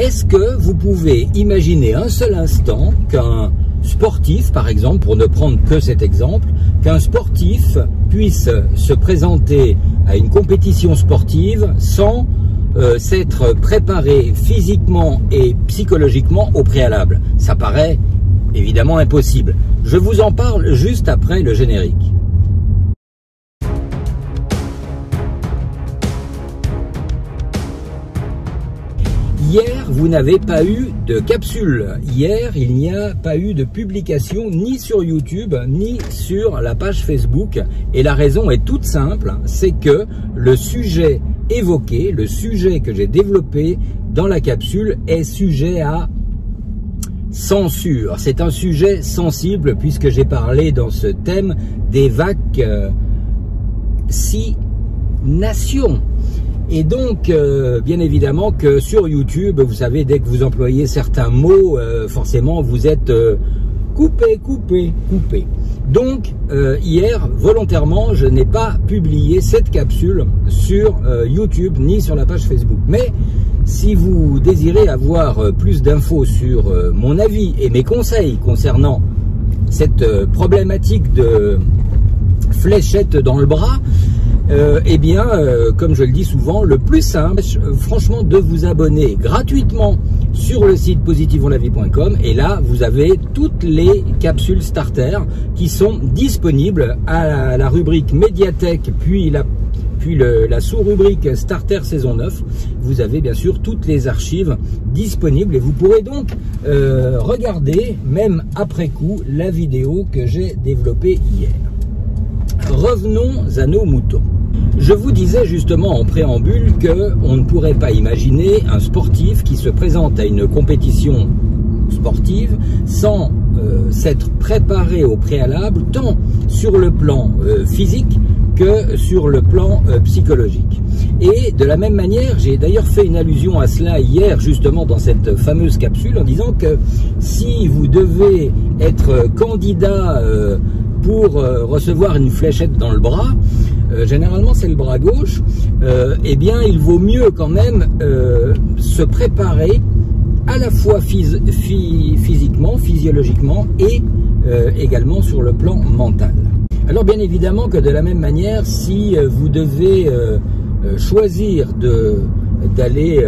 Est-ce que vous pouvez imaginer un seul instant qu'un sportif, par exemple, pour ne prendre que cet exemple, qu'un sportif puisse se présenter à une compétition sportive sans s'être préparé physiquement et psychologiquement au préalable? Ça paraît évidemment impossible. Je vous en parle juste après le générique. Hier, vous n'avez pas eu de capsule. Hier, il n'y a pas eu de publication ni sur YouTube, ni sur la page Facebook. Et la raison est toute simple, c'est que le sujet évoqué, le sujet que j'ai développé dans la capsule est sujet à censure. C'est un sujet sensible puisque j'ai parlé dans ce thème des vaccinations. Et donc, bien évidemment que sur YouTube, vous savez, dès que vous employez certains mots, forcément, vous êtes coupé. Donc, hier, volontairement, je n'ai pas publié cette capsule sur YouTube ni sur la page Facebook. Mais si vous désirez avoir plus d'infos sur mon avis et mes conseils concernant cette problématique de fléchette dans le bras, eh bien, comme je le dis souvent, le plus simple, franchement, de vous abonner gratuitement sur le site positiveonlavie.com. Et là, vous avez toutes les capsules starter qui sont disponibles à la rubrique médiathèque, puis la sous-rubrique starter saison 9. Vous avez bien sûr toutes les archives disponibles et vous pourrez donc regarder, même après coup, la vidéo que j'ai développée hier. Revenons à nos moutons. Je vous disais justement en préambule qu'on ne pourrait pas imaginer un sportif qui se présente à une compétition sportive sans s'être préparé au préalable, tant sur le plan physique que sur le plan psychologique. Et de la même manière, j'ai d'ailleurs fait une allusion à cela hier justement dans cette fameuse capsule en disant que si vous devez être candidat pour recevoir une fléchette dans le bras, généralement c'est le bras gauche, eh bien il vaut mieux quand même se préparer à la fois physiquement, physiologiquement et également sur le plan mental. Alors bien évidemment que de la même manière, si vous devez choisir d'aller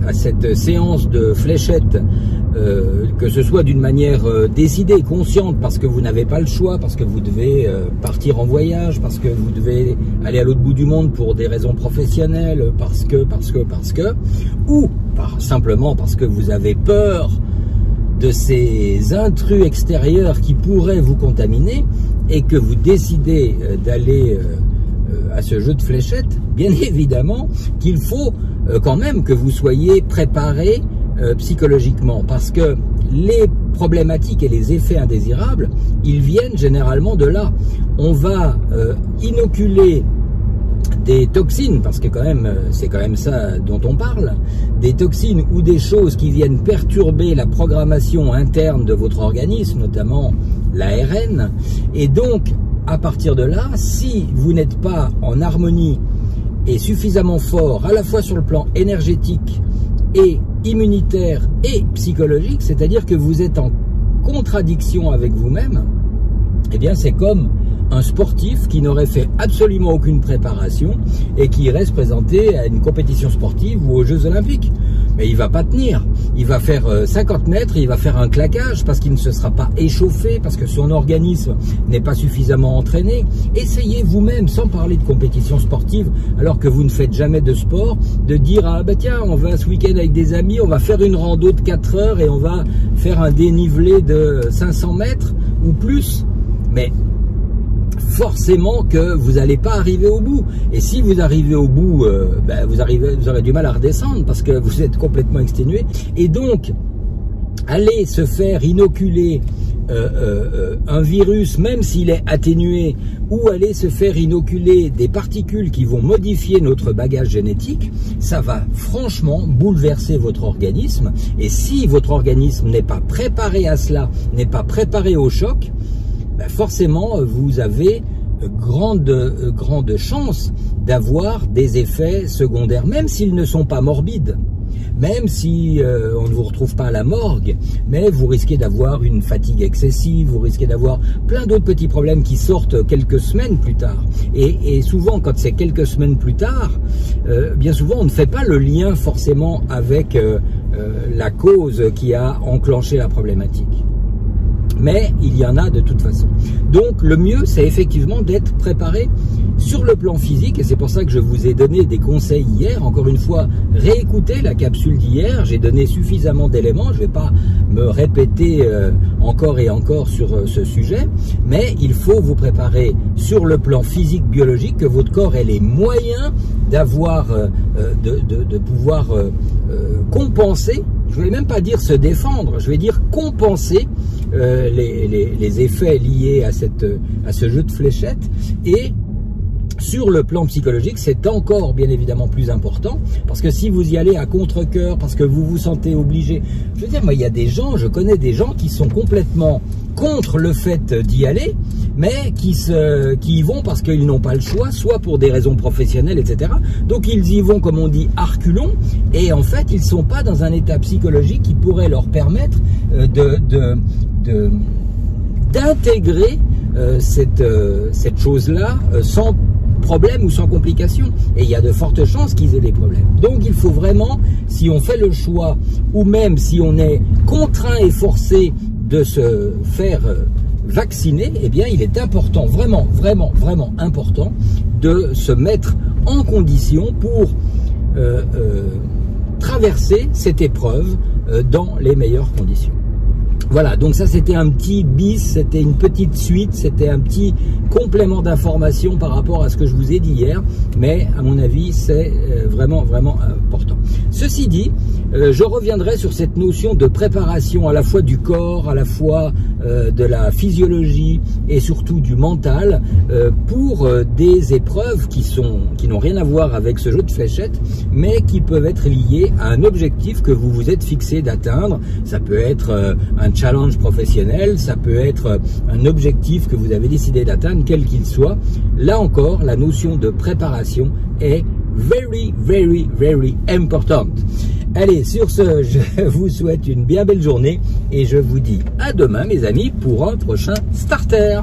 à cette séance de fléchette, que ce soit d'une manière décidée, consciente, parce que vous n'avez pas le choix, parce que vous devez partir en voyage, parce que vous devez aller à l'autre bout du monde pour des raisons professionnelles, parce que, ou simplement parce que vous avez peur de ces intrus extérieurs qui pourraient vous contaminer et que vous décidez d'aller à ce jeu de fléchettes, bien évidemment qu'il faut quand même que vous soyez préparé psychologiquement, parce que les problématiques et les effets indésirables, ils viennent généralement de là. On va inoculer des toxines, parce que quand même, c'est quand même ça dont on parle, des toxines ou des choses qui viennent perturber la programmation interne de votre organisme, notamment l'ARN, et donc à partir de là, si vous n'êtes pas en harmonie et suffisamment fort, à la fois sur le plan énergétique et immunitaire et psychologique, c'est-à-dire que vous êtes en contradiction avec vous-même, eh bien c'est comme un sportif qui n'aurait fait absolument aucune préparation et qui irait se présenter à une compétition sportive ou aux Jeux Olympiques. Mais il va pas tenir. Il va faire 50 mètres, il va faire un claquage parce qu'il ne se sera pas échauffé, parce que son organisme n'est pas suffisamment entraîné. Essayez vous-même, sans parler de compétition sportive, alors que vous ne faites jamais de sport, de dire « Ah bah tiens, on va ce week-end avec des amis, on va faire une rando de 4 heures et on va faire un dénivelé de 500 mètres ou plus. » Mais forcément que vous n'allez pas arriver au bout. Et si vous arrivez au bout, vous aurez du mal à redescendre parce que vous êtes complètement exténué. Et donc, aller se faire inoculer un virus, même s'il est atténué, ou aller se faire inoculer des particules qui vont modifier notre bagage génétique, ça va franchement bouleverser votre organisme. Et si votre organisme n'est pas préparé à cela, n'est pas préparé au choc, forcément vous avez grande chance d'avoir des effets secondaires, même s'ils ne sont pas morbides. même si on ne vous retrouve pas à la morgue, mais vous risquez d'avoir une fatigue excessive, vous risquez d'avoir plein d'autres petits problèmes qui sortent quelques semaines plus tard. Et souvent, quand c'est quelques semaines plus tard, bien souvent, on ne fait pas le lien forcément avec la cause qui a enclenché la problématique. Mais il y en a de toute façon. Donc le mieux, c'est effectivement d'être préparé sur le plan physique, et c'est pour ça que je vous ai donné des conseils hier. Encore une fois, réécoutez la capsule d'hier, j'ai donné suffisamment d'éléments, je ne vais pas me répéter encore et encore sur ce sujet, mais il faut vous préparer sur le plan physique, biologique, que votre corps ait les moyens d'avoir, de pouvoir compenser, je ne vais même pas dire se défendre, je vais dire compenser les effets liés à ce jeu de fléchettes. Et sur le plan psychologique, c'est encore bien évidemment plus important, parce que si vous y allez à contre-cœur, parce que vous vous sentez obligé, je veux dire, moi il y a des gens, je connais des gens qui sont complètement contre le fait d'y aller, mais qui y vont parce qu'ils n'ont pas le choix, soit pour des raisons professionnelles, etc. Donc ils y vont, comme on dit, à reculons, et en fait ils ne sont pas dans un état psychologique qui pourrait leur permettre d'intégrer cette chose-là sans problème ou sans complication. Et il y a de fortes chances qu'ils aient des problèmes. Donc il faut vraiment, si on fait le choix, ou même si on est contraint et forcé de se faire vacciner, eh bien il est important, vraiment, vraiment, vraiment important de se mettre en condition pour traverser cette épreuve dans les meilleures conditions. Voilà, donc ça c'était un petit bis, c'était une petite suite, c'était un petit complément d'information par rapport à ce que je vous ai dit hier, mais à mon avis c'est vraiment, vraiment important. Ceci dit, je reviendrai sur cette notion de préparation à la fois du corps, à la fois de la physiologie et surtout du mental pour des épreuves qui n'ont rien à voir avec ce jeu de fléchettes, mais qui peuvent être liées à un objectif que vous vous êtes fixé d'atteindre. Ça peut être un challenge professionnel, ça peut être un objectif que vous avez décidé d'atteindre, quel qu'il soit. Là encore, la notion de préparation est very, very, very important. Allez, sur ce, je vous souhaite une bien belle journée et je vous dis à demain, mes amis, pour un prochain starter.